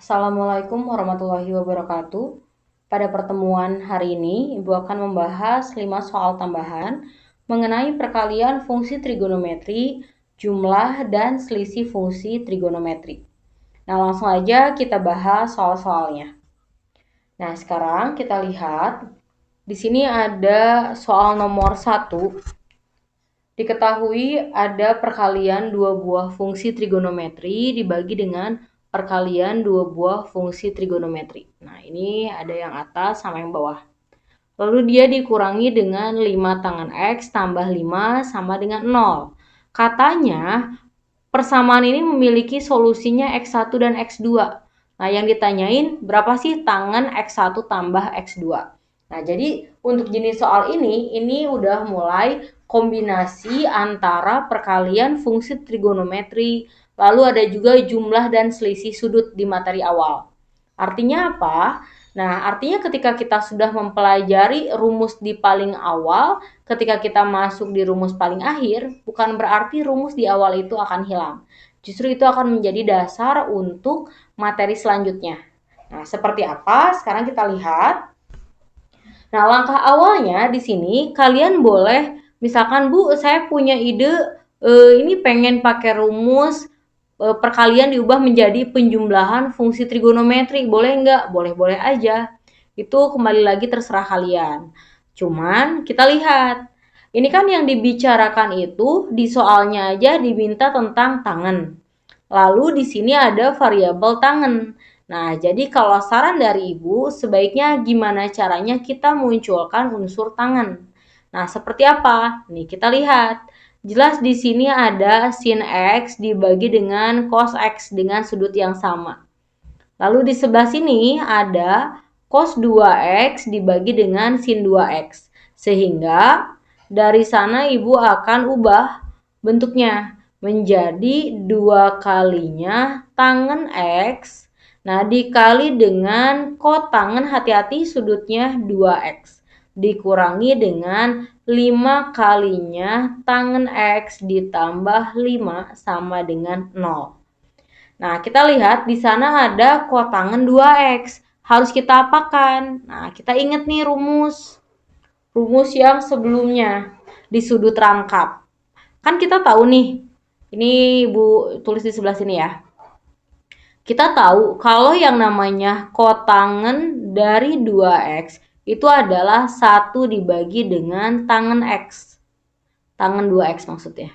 Assalamualaikum warahmatullahi wabarakatuh. Pada pertemuan hari ini, Ibu akan membahas 5 soal tambahan mengenai perkalian fungsi trigonometri, jumlah, dan selisih fungsi trigonometri. Nah, langsung aja kita bahas soal-soalnya. Nah, sekarang kita lihat. Di sini ada soal nomor 1. Diketahui ada perkalian dua buah fungsi trigonometri dibagi dengan perkalian dua buah fungsi trigonometri. Nah, ini ada yang atas sama yang bawah. Lalu dia dikurangi dengan 5 tangan X tambah 5 sama dengan 0. Katanya persamaan ini memiliki solusinya X1 dan X2. Nah, yang ditanyain berapa sih tangan X1 tambah X2. Nah, jadi untuk jenis soal ini udah mulai kombinasi antara perkalian fungsi trigonometri, lalu ada juga jumlah dan selisih sudut di materi awal. Artinya apa? Nah, artinya ketika kita sudah mempelajari rumus di paling awal, ketika kita masuk di rumus paling akhir, bukan berarti rumus di awal itu akan hilang. Justru itu akan menjadi dasar untuk materi selanjutnya. Nah, seperti apa? Sekarang kita lihat. Nah, langkah awalnya di sini kalian boleh, misalkan Bu, saya punya ide ini pengen pakai rumus perkalian diubah menjadi penjumlahan fungsi trigonometri, boleh nggak? Boleh-boleh aja. Itu kembali lagi terserah kalian. Cuman kita lihat, ini kan yang dibicarakan itu di soalnya aja diminta tentang tangan. Lalu di sini ada variabel tangan. Nah, jadi kalau saran dari Ibu, sebaiknya gimana caranya kita munculkan unsur tangan. Nah, seperti apa? Nih, kita lihat. Jelas di sini ada sin X dibagi dengan cos X dengan sudut yang sama. Lalu di sebelah sini ada cos 2X dibagi dengan sin 2X. Sehingga dari sana Ibu akan ubah bentuknya menjadi 2 kalinya tangan X. Nah, dikali dengan kotangan, hati-hati sudutnya 2X. Dikurangi dengan 5 kalinya tangan X ditambah 5 sama dengan 0. Nah, kita lihat di sana ada kotangan 2X. Harus kita apakan? Nah, kita ingat nih rumus yang sebelumnya di sudut rangkap. Kan kita tahu nih, ini Ibu tulis di sebelah sini ya. Kita tahu kalau yang namanya kotangan dari 2X itu adalah 1 dibagi dengan tangan X. Tangan 2X maksudnya.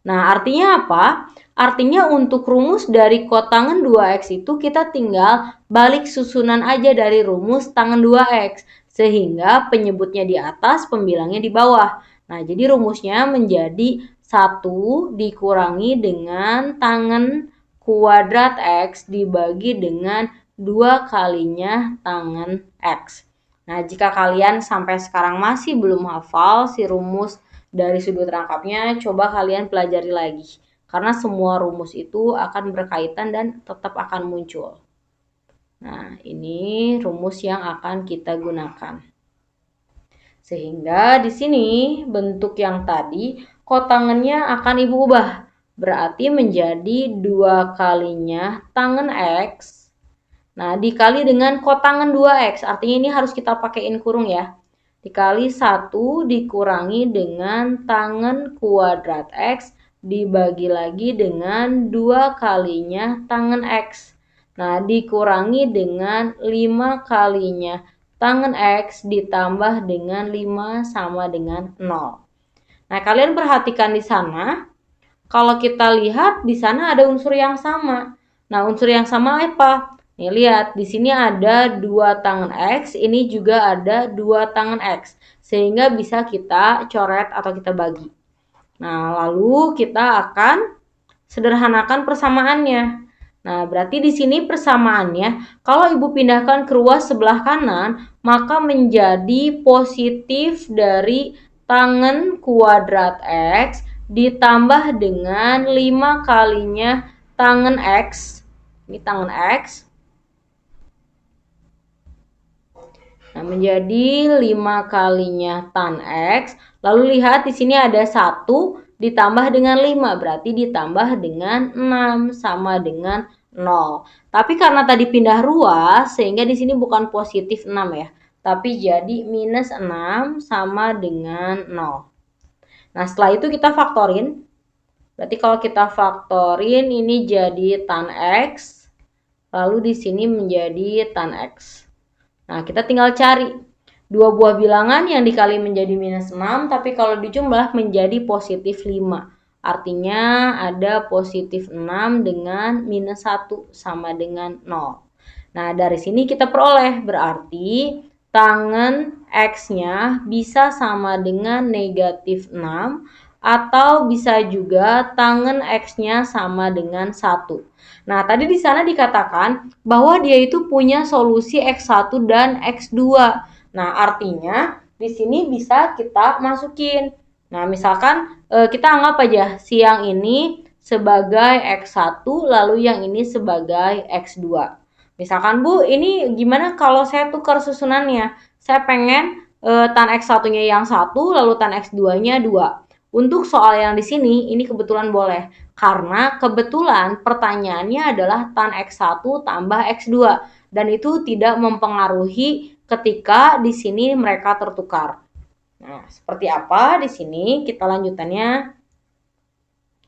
Nah, artinya apa? Artinya untuk rumus dari kotangan 2X itu kita tinggal balik susunan aja dari rumus tangan 2X. Sehingga penyebutnya di atas, pembilangnya di bawah. Nah, jadi rumusnya menjadi 1 dikurangi dengan tangan kuadrat X dibagi dengan 2 kalinya tangan X. Nah, jika kalian sampai sekarang masih belum hafal si rumus dari sudut rangkapnya, coba kalian pelajari lagi. Karena semua rumus itu akan berkaitan dan tetap akan muncul. Nah, ini rumus yang akan kita gunakan. Sehingga di sini bentuk yang tadi kotangannya akan Ibu ubah. Berarti menjadi 2 kalinya tangan X. Nah, dikali dengan kotangan 2X. Artinya ini harus kita pakaiin kurung ya. Dikali 1 dikurangi dengan tangan kuadrat X dibagi lagi dengan 2 kalinya tangan X. Nah, dikurangi dengan 5 kalinya tangan X ditambah dengan 5 sama dengan 0. Nah, kalian perhatikan di sana. Kalau kita lihat di sana ada unsur yang sama. Nah, unsur yang sama apa? Nih, lihat di sini ada 2 tangan X, ini juga ada 2 tangan X. Sehingga bisa kita coret atau kita bagi. Nah, lalu kita akan sederhanakan persamaannya. Nah, berarti di sini persamaannya, kalau Ibu pindahkan ke ruas sebelah kanan, maka menjadi positif dari tangan kuadrat X ditambah dengan 5 kalinya tangan X. Ini tangan X. Nah, menjadi 5 kalinya tan X. Lalu lihat di sini ada 1 ditambah dengan 5. Berarti ditambah dengan 6 sama dengan 0. Tapi karena tadi pindah ruas, sehingga di sini bukan positif 6 ya. Tapi jadi minus 6 sama dengan 0. Nah, setelah itu kita faktorin. Berarti kalau kita faktorin ini jadi tan X. Lalu di sini menjadi tan X. Nah, kita tinggal cari dua buah bilangan yang dikali menjadi minus 6, tapi kalau dijumlah menjadi positif 5. Artinya ada positif 6 dengan minus 1 sama dengan 0. Nah, dari sini kita peroleh berarti tangen X-nya bisa sama dengan negatif 6 atau bisa juga tangen X-nya sama dengan 1. Nah, tadi di sana dikatakan bahwa dia itu punya solusi X1 dan X2. Nah, artinya di sini bisa kita masukin. Nah, misalkan kita anggap aja si yang ini sebagai X1, lalu yang ini sebagai X2. Misalkan, Bu, ini gimana kalau saya tukar susunannya? Saya pengen tan X1-nya yang 1, lalu tan X2-nya 2. Untuk soal yang di sini, ini kebetulan boleh. Karena kebetulan pertanyaannya adalah tan X1 tambah X2. Dan itu tidak mempengaruhi ketika di sini mereka tertukar. Nah, seperti apa di sini? Kita lanjutannya.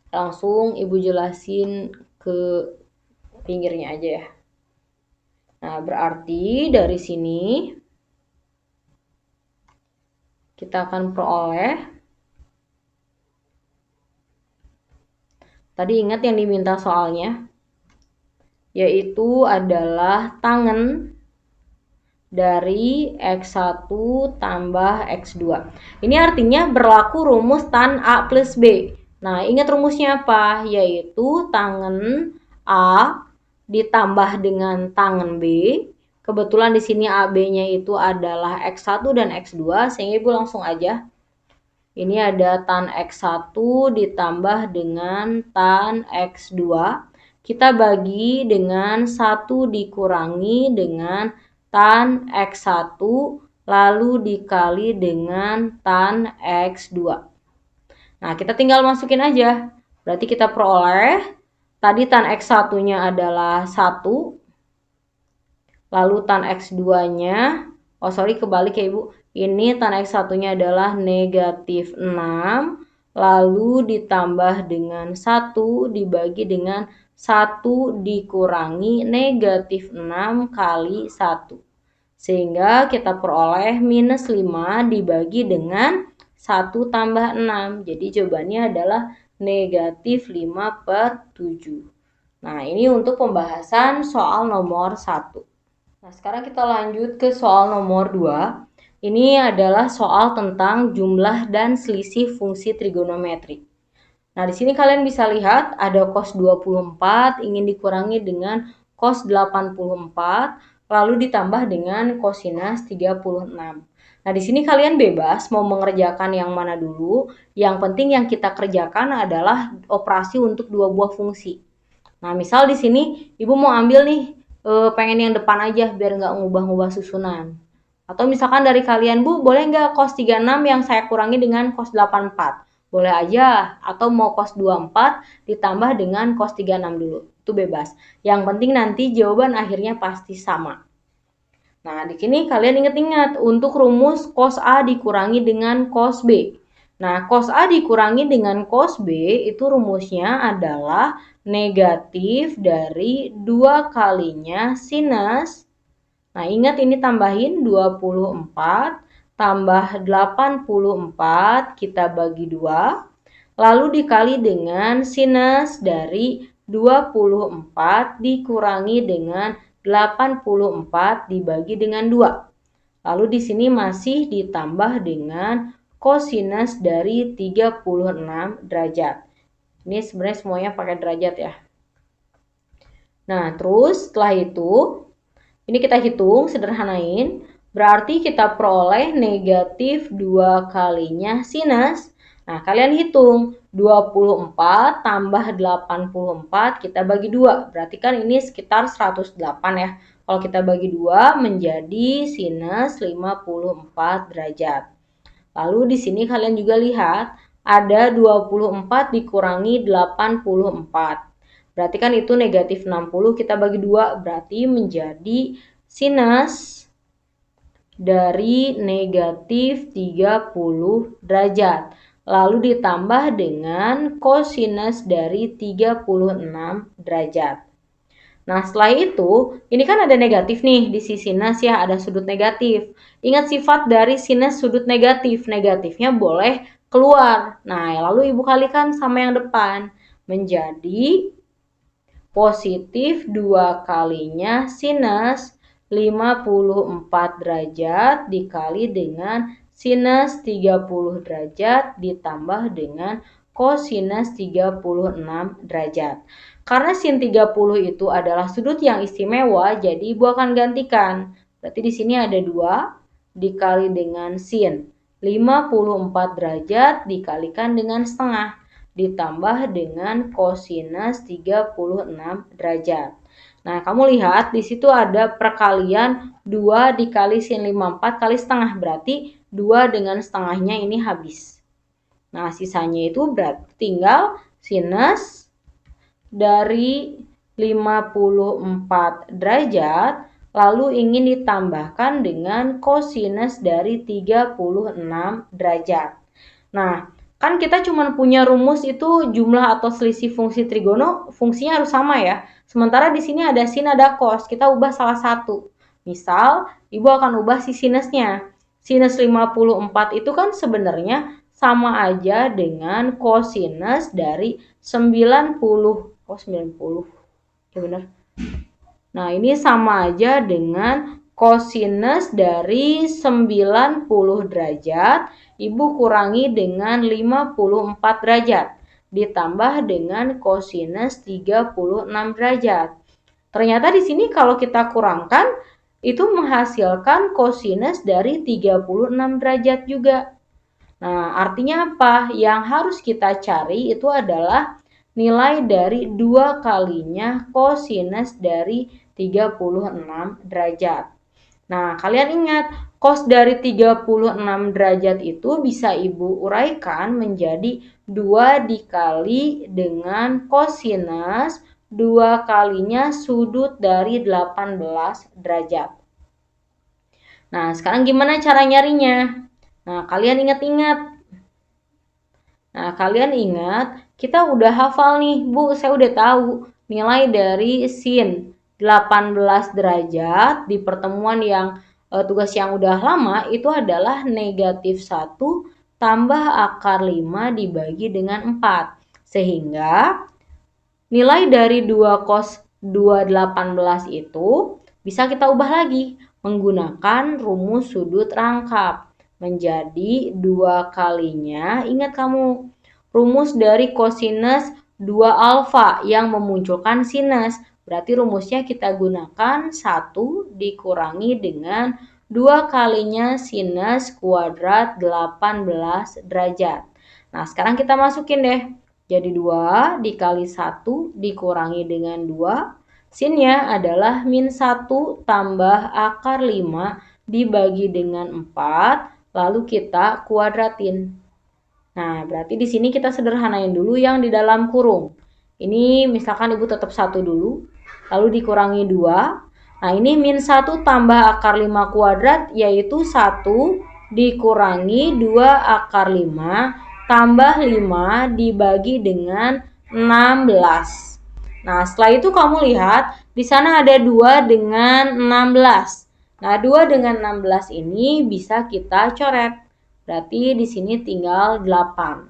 Langsung Ibu jelasin ke pinggirnya aja ya. Nah, berarti dari sini kita akan peroleh. Tadi ingat yang diminta soalnya, yaitu adalah tangen dari X1 tambah X2. Ini artinya berlaku rumus tan A plus B. Nah, ingat rumusnya apa? Yaitu tangen A ditambah dengan tangen B. Kebetulan di sini AB-nya itu adalah X1 dan X2, sehingga Ibu langsung aja. Ini ada tan X1 ditambah dengan tan X2. Kita bagi dengan 1 dikurangi dengan tan X1 lalu dikali dengan tan X2. Nah, kita tinggal masukin aja. Berarti kita peroleh tadi tan X1-nya adalah 1. Lalu tan X2-nya, kebalik ya Ibu. Ini tan X1-nya adalah negatif 6. Lalu ditambah dengan 1 dibagi dengan 1 dikurangi negatif 6 kali 1. Sehingga kita peroleh minus 5 dibagi dengan 1 tambah 6. Jadi jawabannya adalah negatif 5/7. Nah, ini untuk pembahasan soal nomor 1. Nah, sekarang kita lanjut ke soal nomor 2. Ini adalah soal tentang jumlah dan selisih fungsi trigonometri. Nah, di sini kalian bisa lihat ada cos 24 ingin dikurangi dengan cos 84, lalu ditambah dengan cosinus 36. Nah, di sini kalian bebas mau mengerjakan yang mana dulu. Yang penting yang kita kerjakan adalah operasi untuk dua buah fungsi. Nah, misal di sini Ibu mau ambil nih pengen yang depan aja biar nggak ngubah-ngubah susunan. Atau misalkan dari kalian, Bu, boleh nggak cos 36 yang saya kurangi dengan cos 84? Boleh aja. Atau mau cos 24 ditambah dengan cos 36 dulu. Itu bebas. Yang penting nanti jawaban akhirnya pasti sama. Nah, di sini kalian ingat-ingat untuk rumus cos A dikurangi dengan cos B. Nah, cos A dikurangi dengan cos B itu rumusnya adalah negatif dari 2 kalinya sinus. Nah, ingat ini tambahin 24 tambah 84 kita bagi 2. Lalu dikali dengan sinus dari 24 dikurangi dengan 84 dibagi dengan 2. Lalu di sini masih ditambah dengan cosinus dari 36 derajat. Ini sebenarnya semuanya pakai derajat ya. Nah, terus setelah itu, ini kita hitung, sederhanain. Berarti kita peroleh negatif 2 kalinya sinus. Nah, kalian hitung 24 tambah 84 kita bagi 2. Berarti kan ini sekitar 108 ya. Kalau kita bagi 2 menjadi sinus 54 derajat. Lalu di sini kalian juga lihat ada 24 dikurangi 84. Berarti kan itu negatif 60 kita bagi 2, berarti menjadi sinus dari negatif 30 derajat. Lalu ditambah dengan kosinus dari 36 derajat. Nah, setelah itu, ini kan ada negatif nih di sisi sinus ya, ada sudut negatif. Ingat sifat dari sinus sudut negatif, negatifnya boleh keluar. Nah, lalu Ibu kalikan sama yang depan, menjadi positif 2 kalinya sinus 54 derajat dikali dengan sinus 30 derajat ditambah dengan kosinus 36 derajat. Karena sin 30 itu adalah sudut yang istimewa, jadi Ibu akan gantikan. Berarti di sini ada 2 dikali dengan sin 54 derajat dikalikan dengan setengah ditambah dengan kosinus 36 derajat. Nah, kamu lihat di situ ada perkalian 2 dikali sin 54 kali setengah, berarti 2 dengan setengahnya ini habis. Nah, sisanya itu berarti tinggal sinus dari 54 derajat lalu ingin ditambahkan dengan kosinus dari 36 derajat. Nah, kan kita cuma punya rumus itu jumlah atau selisih fungsi trigono, fungsinya harus sama ya. Sementara di sini ada sin, ada cos, kita ubah salah satu. Misal, Ibu akan ubah si sinusnya. Sinus 54 itu kan sebenarnya sama aja dengan kosinus dari 90. Oh, 90. Ya benar. Nah, ini sama aja dengan kosinus dari 90 derajat, Ibu kurangi dengan 54 derajat, ditambah dengan kosinus 36 derajat. Ternyata di sini kalau kita kurangkan, itu menghasilkan kosinus dari 36 derajat juga. Nah, artinya apa? Yang harus kita cari itu adalah nilai dari 2 kalinya kosinus dari 36 derajat. Nah, kalian ingat, cos dari 36 derajat itu bisa Ibu uraikan menjadi 2 dikali dengan kosinus 2 kalinya sudut dari 18 derajat. Nah, sekarang gimana cara nyarinya? Nah, kalian ingat-ingat. Nah, kalian ingat, kita udah hafal nih, Bu, saya udah tahu nilai dari sin 18 derajat di pertemuan yang tugas yang udah lama itu adalah negatif 1 tambah akar 5 dibagi dengan 4. Sehingga nilai dari 2 cos 218 itu bisa kita ubah lagi menggunakan rumus sudut rangkap. Menjadi 2 kalinya, ingat kamu, rumus dari kosinus 2 alfa yang memunculkan sinus. Berarti rumusnya kita gunakan 1 dikurangi dengan 2 kalinya sinus kuadrat 18 derajat. Nah, sekarang kita masukin deh. Jadi 2 dikali 1 dikurangi dengan 2. Sinnya adalah min 1 tambah akar 5 dibagi dengan 4. Lalu kita kuadratin. Nah, berarti di sini kita sederhanain dulu yang di dalam kurung. Ini misalkan Ibu tetap 1 dulu, lalu dikurangi 2. Nah, ini min 1 tambah akar 5 kuadrat, yaitu 1 dikurangi 2 akar 5 tambah 5 dibagi dengan 16. Nah, setelah itu kamu lihat, di sana ada 2 dengan 16. Nah, 2 dengan 16 ini bisa kita coret. Berarti di sini tinggal 8.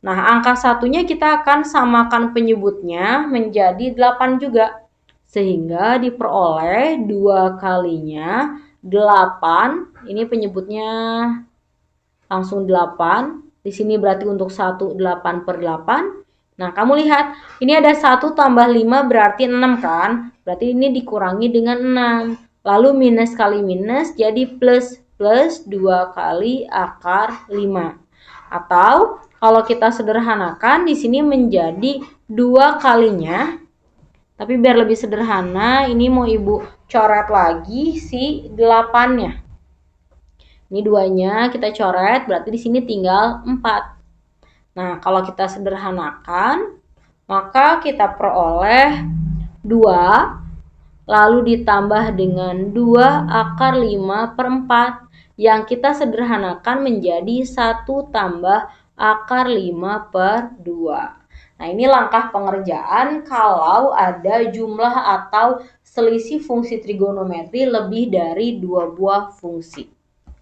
Nah, angka satunya kita akan samakan penyebutnya menjadi 8 juga. Sehingga diperoleh 2 kalinya 8. Ini penyebutnya langsung 8. Di sini berarti untuk 1, 8 per 8. Nah, kamu lihat, ini ada 1 tambah 5 berarti 6 kan? Berarti ini dikurangi dengan 6. Lalu minus kali minus jadi plus. Plus 2 kali akar 5. Atau kalau kita sederhanakan di sini menjadi 2 kalinya. Tapi biar lebih sederhana, ini mau Ibu coret lagi si 8-nya. Ini 2-nya kita coret, berarti di sini tinggal 4. Nah, kalau kita sederhanakan, Maka kita peroleh 2 lalu ditambah dengan 2 akar 5 per 4 yang kita sederhanakan menjadi 1 tambah akar 5 per 2. Nah, ini langkah pengerjaan kalau ada jumlah atau selisih fungsi trigonometri lebih dari 2 buah fungsi.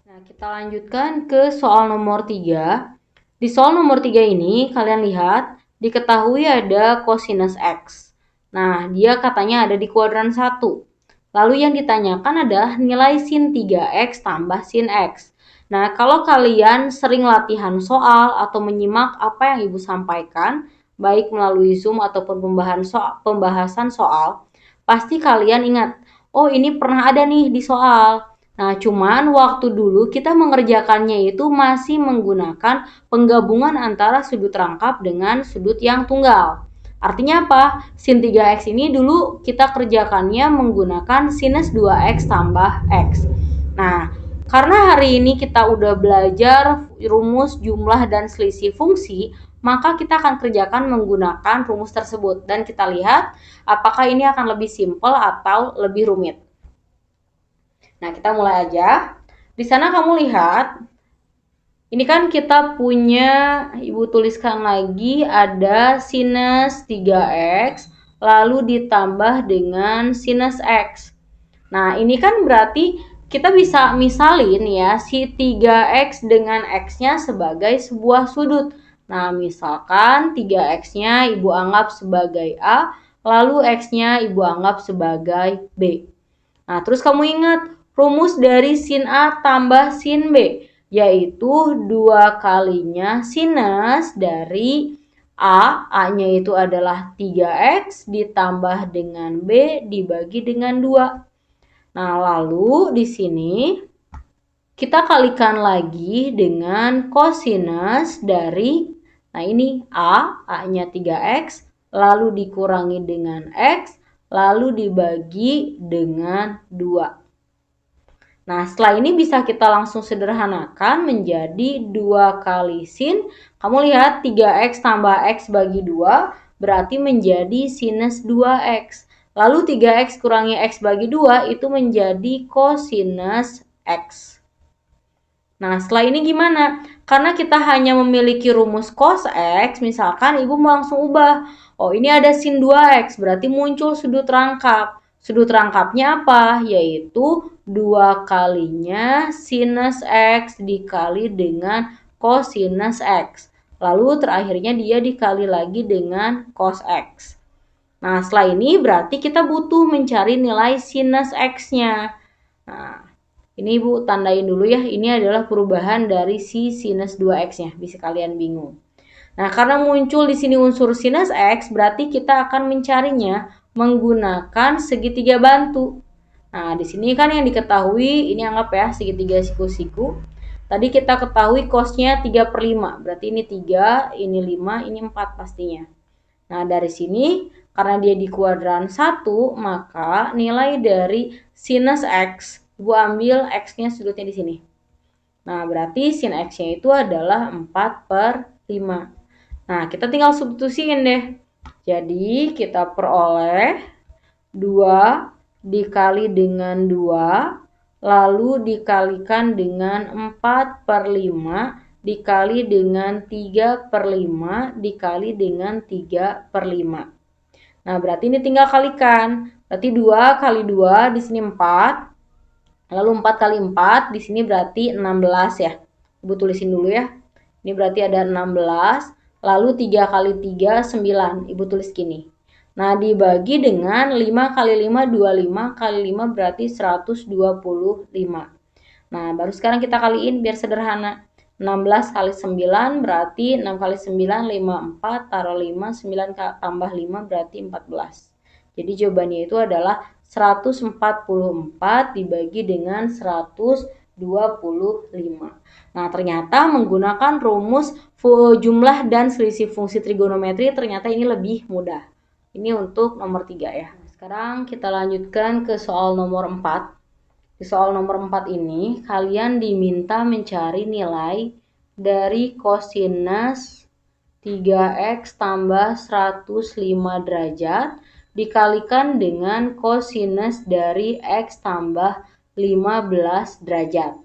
Nah, kita lanjutkan ke soal nomor 3. Di soal nomor 3 ini, kalian lihat, diketahui ada kosinus X. Nah, dia katanya ada di kuadran 1. Lalu yang ditanyakan adalah nilai sin 3X tambah sin X. Nah, kalau kalian sering latihan soal atau menyimak apa yang Ibu sampaikan, baik melalui Zoom ataupun pembahasan soal, pasti kalian ingat, oh ini pernah ada nih di soal. Nah, cuman waktu dulu kita mengerjakannya itu masih menggunakan penggabungan antara sudut rangkap dengan sudut yang tunggal. Artinya apa? Sin 3X ini dulu kita kerjakannya menggunakan sinus 2X tambah X. Nah, karena hari ini kita udah belajar rumus jumlah dan selisih fungsi, maka kita akan kerjakan menggunakan rumus tersebut. Dan kita lihat apakah ini akan lebih simpel atau lebih rumit. Nah, kita mulai aja. Di sana kamu lihat, ini kan kita punya, Ibu tuliskan lagi, ada sinus 3X, lalu ditambah dengan sinus X. Nah, ini kan berarti kita bisa misalin ya, si 3X dengan X-nya sebagai sebuah sudut. Nah, misalkan 3X-nya Ibu anggap sebagai A, lalu X-nya Ibu anggap sebagai B. Nah, terus kamu ingat rumus dari sin A tambah sin B, yaitu 2 kalinya sinus dari A-nya itu adalah 3X ditambah dengan B dibagi dengan 2. Nah, lalu di sini kita kalikan lagi dengan kosinus dari, nah ini A-nya 3X, lalu dikurangi dengan X, lalu dibagi dengan 2. Nah, setelah ini bisa kita langsung sederhanakan menjadi 2 kali sin. Kamu lihat 3X tambah X bagi 2 berarti menjadi sinus 2X. Lalu 3X kurangi X bagi 2 itu menjadi kosinus X. Nah, setelah ini gimana? Karena kita hanya memiliki rumus cos X, misalkan Ibu mau langsung ubah. Oh, ini ada sin 2X, berarti muncul sudut rangkap. Sudut rangkapnya apa? Yaitu 2 kalinya sinus X dikali dengan kosinus X. Lalu terakhirnya dia dikali lagi dengan cos X. Nah, setelah ini berarti kita butuh mencari nilai sinus X-nya. Nah, ini Ibu tandain dulu ya, ini adalah perubahan dari si sinus 2X-nya, bisa kalian bingung. Nah, karena muncul di sini unsur sinus X, berarti kita akan mencarinya menggunakan segitiga bantu. Nah, di sini kan yang diketahui, ini anggap ya segitiga siku-siku. Tadi kita ketahui cosnya 3/5, berarti ini 3, ini 5, ini 4 pastinya. Nah, dari sini karena dia di kuadran 1, maka nilai dari sinus X, Ibu ambil X-nya sudutnya di sini. Nah, berarti sin X-nya itu adalah 4/5. Nah, kita tinggal substitusiin deh. Jadi, kita peroleh 2 dikali dengan 2, lalu dikalikan dengan 4/5, dikali dengan 3/5, dikali dengan 3/5. Nah, berarti ini tinggal kalikan. Berarti 2 kali 2 di sini 4. Lalu 4 kali 4 di sini berarti 16 ya. Ibu tulisin dulu ya. Ini berarti ada 16. Lalu 3 kali 3 9. Ibu tulis gini. Nah, dibagi dengan 5 kali 5 25 kali 5 berarti 125. Nah, baru sekarang kita kaliin biar sederhana. 16 kali 9 berarti 6 kali 9 54, taruh 5, 9 tambah 5 berarti 14. Jadi jawabannya itu adalah 144 dibagi dengan 125. Nah, ternyata menggunakan rumus jumlah dan selisih fungsi trigonometri ternyata ini lebih mudah. Ini untuk nomor 3 ya. Sekarang kita lanjutkan ke soal nomor 4. Di soal nomor 4 ini, kalian diminta mencari nilai dari kosinus 3x tambah 105 derajat dikalikan dengan kosinus dari x tambah 15 derajat.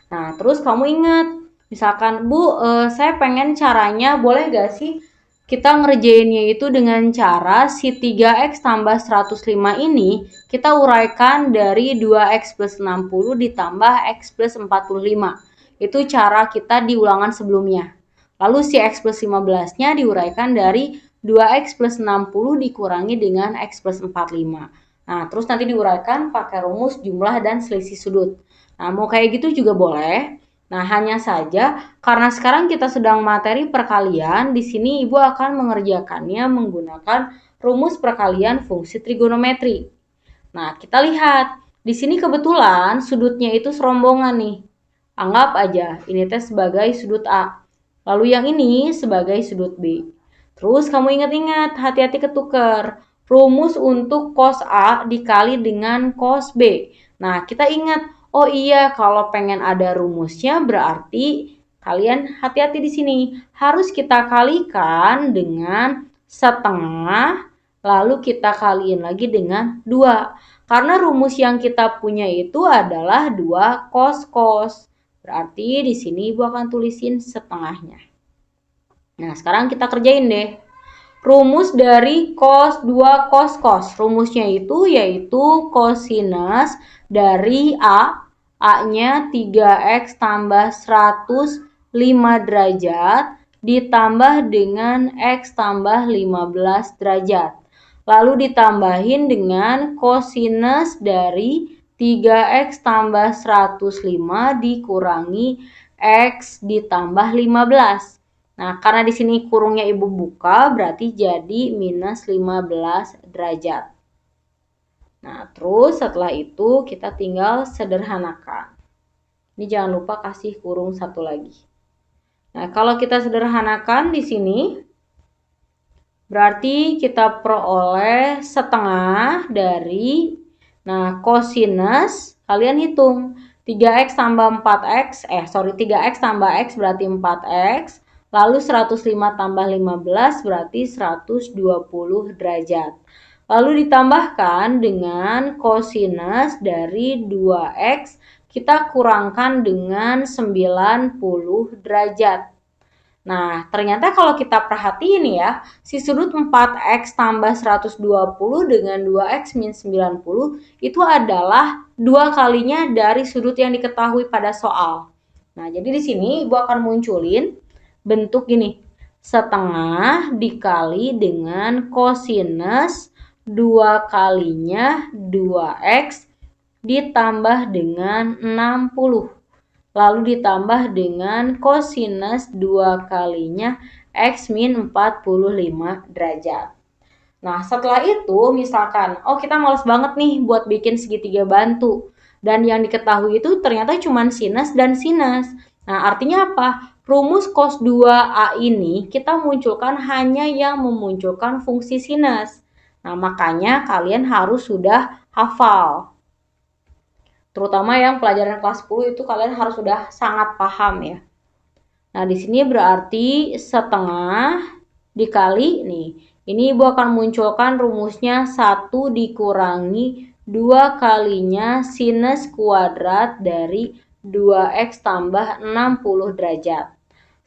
Nah, terus kamu ingat, misalkan, Bu, saya pengen caranya, boleh gak sih kita ngerjainnya itu dengan cara si 3x tambah 105 ini kita uraikan dari 2x plus 60 ditambah x plus 45. Itu cara kita di ulangan sebelumnya. Lalu si x plus 15-nya diuraikan dari 2x plus 60 dikurangi dengan x plus 45. Nah, terus nanti diuraikan pakai rumus jumlah dan selisih sudut. Nah, mau kayak gitu juga boleh. Nah, hanya saja karena sekarang kita sedang materi perkalian, di sini Ibu akan mengerjakannya menggunakan rumus perkalian fungsi trigonometri. Nah, kita lihat. Di sini kebetulan sudutnya itu serombongan nih. Anggap aja ini teh sebagai sudut A. Lalu yang ini sebagai sudut B. Terus kamu ingat-ingat, hati-hati ketukar. Rumus untuk cos A dikali dengan cos B. Nah, kita ingat, oh iya kalau pengen ada rumusnya berarti kalian hati-hati di sini. Harus kita kalikan dengan setengah, lalu kita kaliin lagi dengan 2. Karena rumus yang kita punya itu adalah 2 cos. Berarti di sini Ibu akan tulisin setengahnya. Nah, sekarang kita kerjain deh. Rumus dari cos 2 cos. Rumusnya itu yaitu kosinus dari A. A-nya 3x tambah 105 derajat ditambah dengan x tambah 15 derajat. Lalu ditambahin dengan kosinus dari 3x tambah 105 dikurangi x ditambah 15. Nah, karena di sini kurungnya Ibu buka, berarti jadi minus 15 derajat. Nah, terus setelah itu kita tinggal sederhanakan. Ini jangan lupa kasih kurung satu lagi. Nah, kalau kita sederhanakan di sini, berarti kita peroleh setengah dari, nah, kosinus, kalian hitung. 3x tambah 4x, 3x tambah x berarti 4x. Lalu 105 tambah 15 berarti 120 derajat. Lalu ditambahkan dengan kosinus dari 2x, kita kurangkan dengan 90 derajat. Nah, ternyata kalau kita perhatiin ya, si sudut 4x tambah 120 dengan 2x min 90 itu adalah 2 kalinya dari sudut yang diketahui pada soal. Nah, jadi di sini Ibu akan munculin bentuk gini. Setengah dikali dengan kosinus 2 kalinya 2x ditambah dengan 60. Lalu ditambah dengan kosinus 2 kalinya x min 45 derajat. Nah, setelah itu misalkan, oh kita males banget nih buat bikin segitiga bantu. Dan yang diketahui itu ternyata cuma sinus dan sinus. Nah, artinya apa? Rumus cos 2A ini kita munculkan hanya yang memunculkan fungsi sinus. Nah, makanya kalian harus sudah hafal. Terutama yang pelajaran kelas 10 itu kalian harus sudah sangat paham ya. Nah, di sini berarti setengah dikali nih. Ini Ibu akan munculkan rumusnya 1 dikurangi 2 kalinya sinus kuadrat dari 2x tambah 60 derajat.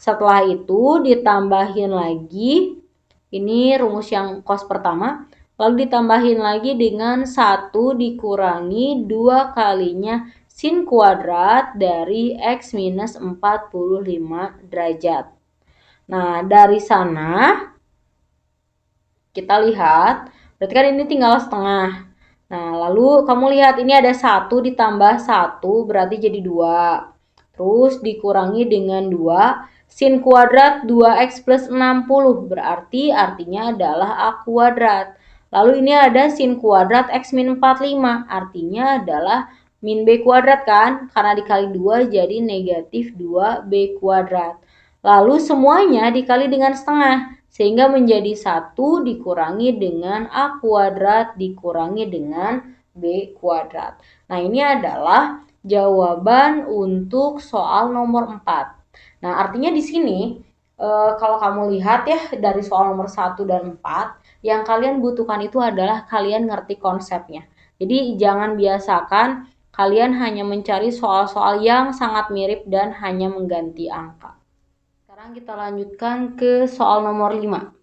Setelah itu ditambahin lagi, ini rumus yang cos pertama. Lalu ditambahin lagi dengan 1 dikurangi 2 kalinya sin kuadrat dari x minus 45 derajat. Nah, dari sana kita lihat, berarti kan ini tinggal setengah. Nah, lalu kamu lihat ini ada 1 ditambah 1 berarti jadi 2. Terus dikurangi dengan 2. Sin kuadrat 2x plus 60 berarti artinya adalah a kuadrat. Lalu ini ada sin kuadrat x min 45, artinya adalah min b kuadrat kan? Karena dikali 2 jadi negatif 2b kuadrat. Lalu semuanya dikali dengan setengah, sehingga menjadi 1 dikurangi dengan a kuadrat dikurangi dengan b kuadrat. Nah, ini adalah jawaban untuk soal nomor 4. Nah, artinya di sini Kalau kamu lihat ya dari soal nomor 1 dan 4, yang kalian butuhkan itu adalah kalian ngerti konsepnya. Jadi jangan biasakan kalian hanya mencari soal-soal yang sangat mirip dan hanya mengganti angka. Sekarang kita lanjutkan ke soal nomor 5.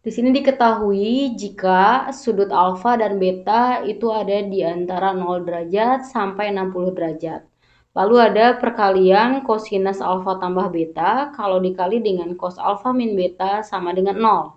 Di sini diketahui jika sudut alfa dan beta itu ada di antara 0 derajat sampai 60 derajat. Lalu ada perkalian kosinus alfa tambah beta kalau dikali dengan cos alfa min beta sama dengan 0.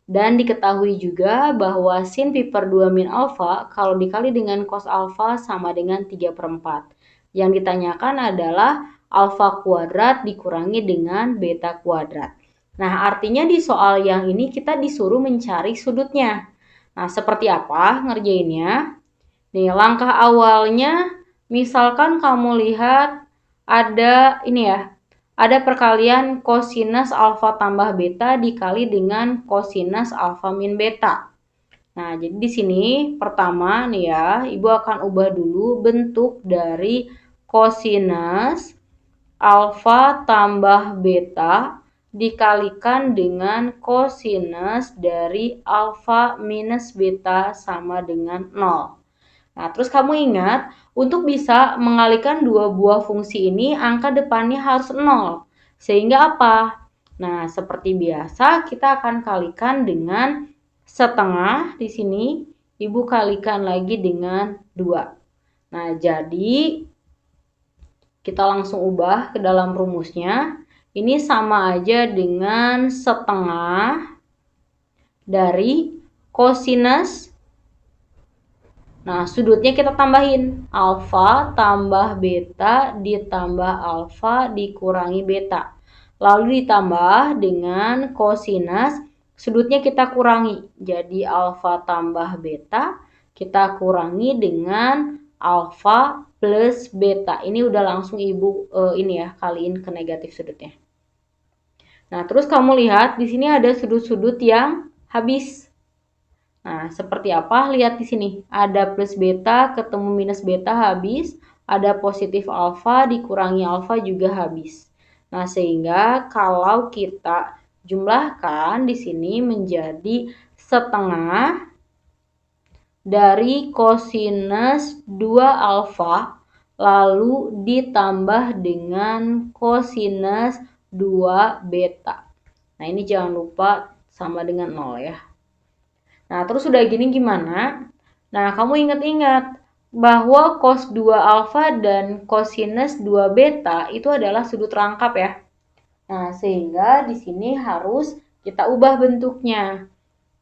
Dan diketahui juga bahwa sin pi per 2 min alfa kalau dikali dengan cos alfa sama dengan 3/4. Yang ditanyakan adalah alfa kuadrat dikurangi dengan beta kuadrat. Nah, artinya di soal yang ini kita disuruh mencari sudutnya. Nah, seperti apa ngerjainnya? Nih, langkah awalnya misalkan kamu lihat ada ini ya, ada perkalian kosinus alfa tambah beta dikali dengan kosinus alfa min beta. Nah, jadi di sini pertama nih ya, Ibu akan ubah dulu bentuk dari kosinus alfa tambah beta dikalikan dengan kosinus dari alfa minus beta sama dengan 0. Nah, terus kamu ingat, untuk bisa mengalihkan dua buah fungsi ini, angka depannya harus 0. Sehingga apa? Nah, seperti biasa, kita akan kalikan dengan setengah di sini. Ibu kalikan lagi dengan 2. Nah, jadi kita langsung ubah ke dalam rumusnya. Ini sama aja dengan setengah dari kosinus. Nah, sudutnya kita tambahin. Alfa tambah beta ditambah alfa dikurangi beta. Lalu ditambah dengan kosinus. Sudutnya kita kurangi. Jadi alfa tambah beta kita kurangi dengan alfa plus beta. Ini udah langsung Ibu ini ya, kaliin ke negatif sudutnya. Nah, terus kamu lihat di sini ada sudut-sudut yang habis. Nah, seperti apa? Lihat di sini. Ada plus beta ketemu minus beta habis, ada positif alfa dikurangi alfa juga habis. Nah, sehingga kalau kita jumlahkan di sini menjadi setengah dari kosinus 2 alfa lalu ditambah dengan kosinus 2 beta. Nah, ini jangan lupa sama dengan 0 ya. Nah, terus udah gini gimana? Nah, kamu ingat-ingat bahwa cos 2 alfa dan kosinus 2 beta itu adalah sudut rangkap ya. Nah, sehingga di sini harus kita ubah bentuknya.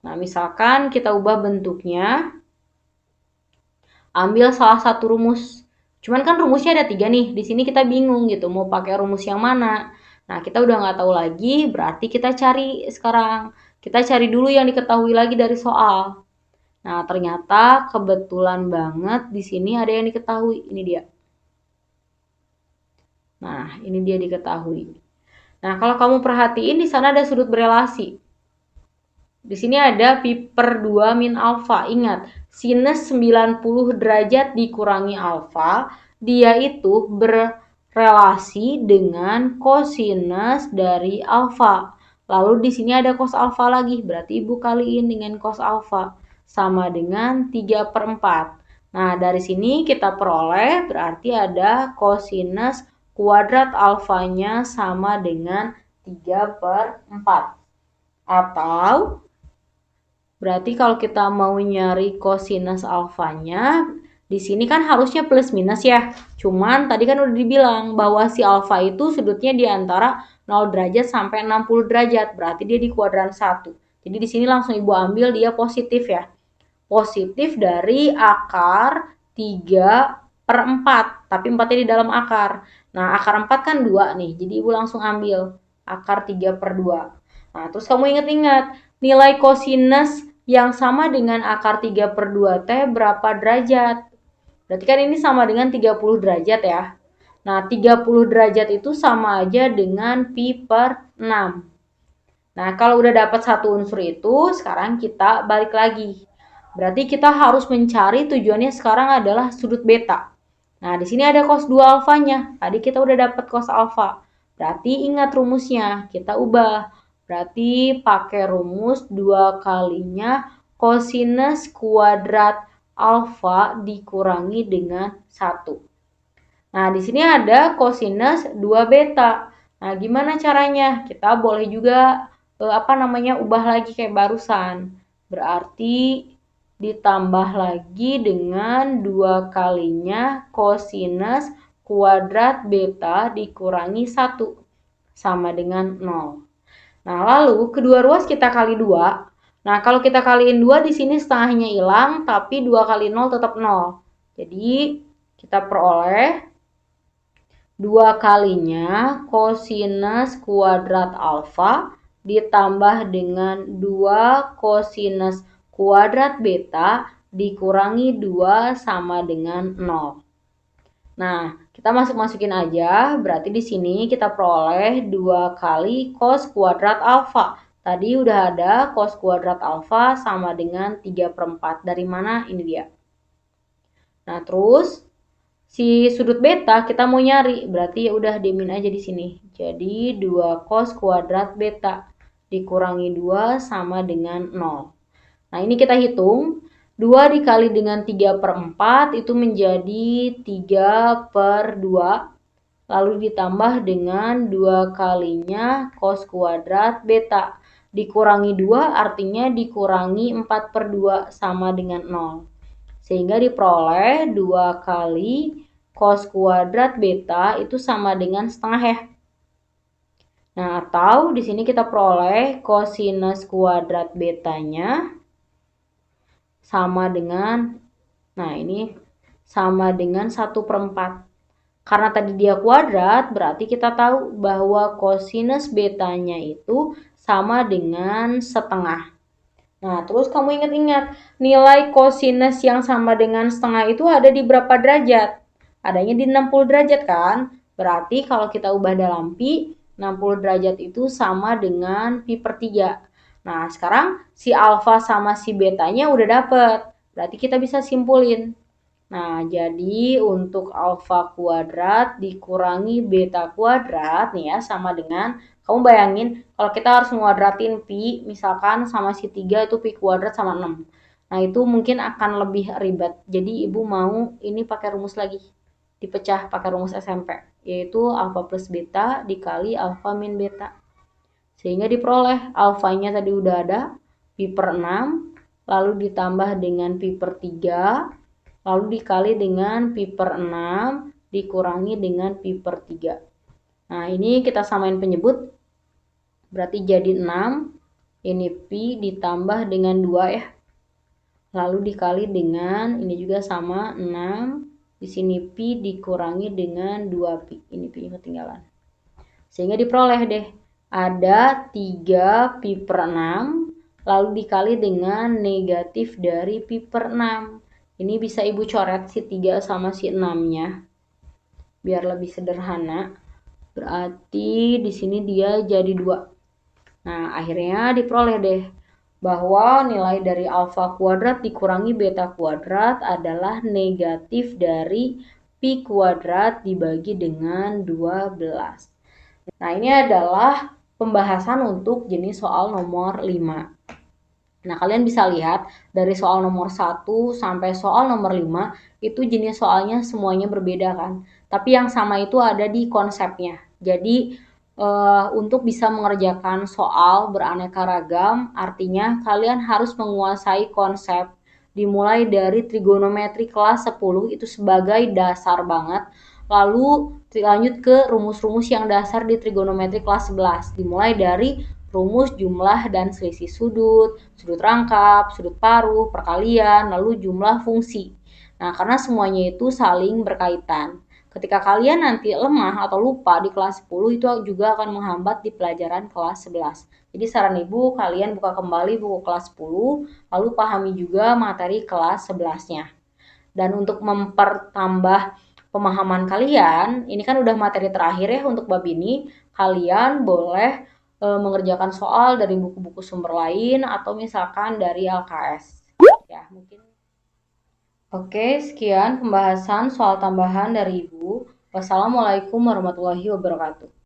Nah, misalkan kita ubah bentuknya, ambil salah satu rumus. Cuman kan rumusnya ada 3 nih. Di sini kita bingung gitu, mau pakai rumus yang mana. Nah, kita udah nggak tahu lagi, berarti kita cari sekarang. Kita cari dulu yang diketahui lagi dari soal. Nah, ternyata kebetulan banget di sini ada yang diketahui. Ini dia. Nah, ini dia diketahui. Nah, kalau kamu perhatiin di sana ada sudut berelasi. Di sini ada pi per 2 min alfa. Ingat, sinus 90 derajat dikurangi alfa, dia itu berrelasi dengan kosinus dari alfa. Lalu di sini ada cos alfa lagi, berarti Ibu kaliin dengan cos alfa sama dengan 3/4. Nah, dari sini kita peroleh berarti ada kosinus kuadrat alfanya sama dengan 3/4. Atau berarti kalau kita mau nyari kosinus alfanya, di sini kan harusnya plus minus ya. Cuman tadi kan udah dibilang bahwa si alfa itu sudutnya di antara 0 derajat sampai 60 derajat. Berarti dia di kuadran 1. Jadi di sini langsung Ibu ambil dia positif ya. Positif dari akar 3/4. Tapi 4-nya di dalam akar. Nah, akar 4 kan 2 nih. Jadi Ibu langsung ambil akar 3/2. Nah, terus kamu ingat-ingat nilai kosinus yang sama dengan akar 3/2 T berapa derajat? Berarti kan ini sama dengan 30 derajat ya. Nah, 30 derajat itu sama aja dengan pi per 6. Nah, kalau udah dapat satu unsur itu, sekarang kita balik lagi. Berarti kita harus mencari tujuannya sekarang adalah sudut beta. Nah, di sini ada cos 2 alfanya. Tadi kita udah dapat cos alfa. Berarti ingat rumusnya, kita ubah. Berarti pakai rumus 2 kalinya kosinus kuadrat alfa dikurangi dengan 1. Nah, di sini ada kosinus 2 beta. Nah, gimana caranya? Kita boleh juga ubah lagi kayak barusan. Berarti ditambah lagi dengan 2 kalinya kosinus kuadrat beta dikurangi 1 sama dengan 0. Nah, lalu kedua ruas kita kali 2. Nah, kalau kita kaliin 2 di sini setengahnya hilang, tapi 2 kali 0 tetap 0. Jadi, kita peroleh 2 kalinya kosinus kuadrat alfa ditambah dengan 2 kosinus kuadrat beta dikurangi 2 sama dengan 0. Nah, kita masukin aja, berarti di sini kita peroleh 2 kali cos kuadrat alfa. Tadi udah ada cos kuadrat alfa sama dengan 3/4. Dari mana? Ini dia. Nah, terus si sudut beta kita mau nyari, berarti ya udah diemin aja di sini. Jadi 2 cos kuadrat beta dikurangi 2 sama dengan 0. Nah, ini kita hitung. 2 dikali dengan 3/4 itu menjadi 3/2. Lalu ditambah dengan 2 kalinya cos kuadrat beta. Dikurangi 2 artinya dikurangi 4/2 sama dengan 0. Sehingga diperoleh 2 kali cos kuadrat beta itu sama dengan setengah ya. Nah, atau di sini kita peroleh kosinus kuadrat betanya sama dengan, nah ini sama dengan 1/4. Karena tadi dia kuadrat, berarti kita tahu bahwa kosinus betanya itu sama dengan setengah. Nah, terus kamu ingat-ingat, nilai kosinus yang sama dengan setengah itu ada di berapa derajat? Adanya di 60 derajat kan? Berarti kalau kita ubah dalam pi, 60 derajat itu sama dengan pi/3. Nah, sekarang si alfa sama si betanya udah dapet. Berarti kita bisa simpulin. Nah, jadi untuk alfa kuadrat dikurangi beta kuadrat nih ya sama dengan, kamu bayangin kalau kita harus nguadratin pi, misalkan sama si 3 itu pi kuadrat sama 6. Nah, itu mungkin akan lebih ribet. Jadi ibu mau ini pakai rumus lagi. Dipecah pakai rumus SMP, yaitu alfa plus beta dikali alfa min beta. Sehingga diperoleh alfanya tadi udah ada, pi/6, lalu ditambah dengan pi/3, lalu dikali dengan pi/6 dikurangi dengan pi/3. Nah, ini kita samain penyebut, berarti jadi 6, ini pi ditambah dengan 2 ya. Lalu dikali dengan, ini juga sama 6, di sini pi dikurangi dengan 2 pi, ini pi ketinggalan. Sehingga diperoleh deh, ada 3 pi/6, lalu dikali dengan negatif dari pi/6. Ini bisa ibu coret si 3 sama si 6-nya, biar lebih sederhana. Berarti di sini dia jadi 2. Nah, akhirnya diperoleh deh bahwa nilai dari alfa kuadrat dikurangi beta kuadrat adalah negatif dari pi kuadrat dibagi dengan 12. Nah, ini adalah pembahasan untuk jenis soal nomor 5. Nah, kalian bisa lihat dari soal nomor 1 sampai soal nomor 5 itu jenis soalnya semuanya berbeda kan. Tapi yang sama itu ada di konsepnya. Jadi untuk bisa mengerjakan soal beraneka ragam, artinya kalian harus menguasai konsep dimulai dari trigonometri kelas 10 itu sebagai dasar banget. Lalu lanjut ke rumus-rumus yang dasar di trigonometri kelas 11. Dimulai dari rumus jumlah dan selisih sudut, sudut rangkap, sudut paruh, perkalian, lalu jumlah fungsi. Nah, karena semuanya itu saling berkaitan. Ketika kalian nanti lemah atau lupa di kelas 10 itu juga akan menghambat di pelajaran kelas 11. Jadi saran ibu kalian buka kembali buku kelas 10, lalu pahami juga materi kelas 11-nya. Dan untuk mempertambah pemahaman kalian, ini kan udah materi terakhir ya untuk bab ini, kalian boleh mengerjakan soal dari buku-buku sumber lain atau misalkan dari LKS. Ya, mungkin. Oke, sekian pembahasan soal tambahan dari Ibu. Wassalamualaikum warahmatullahi wabarakatuh.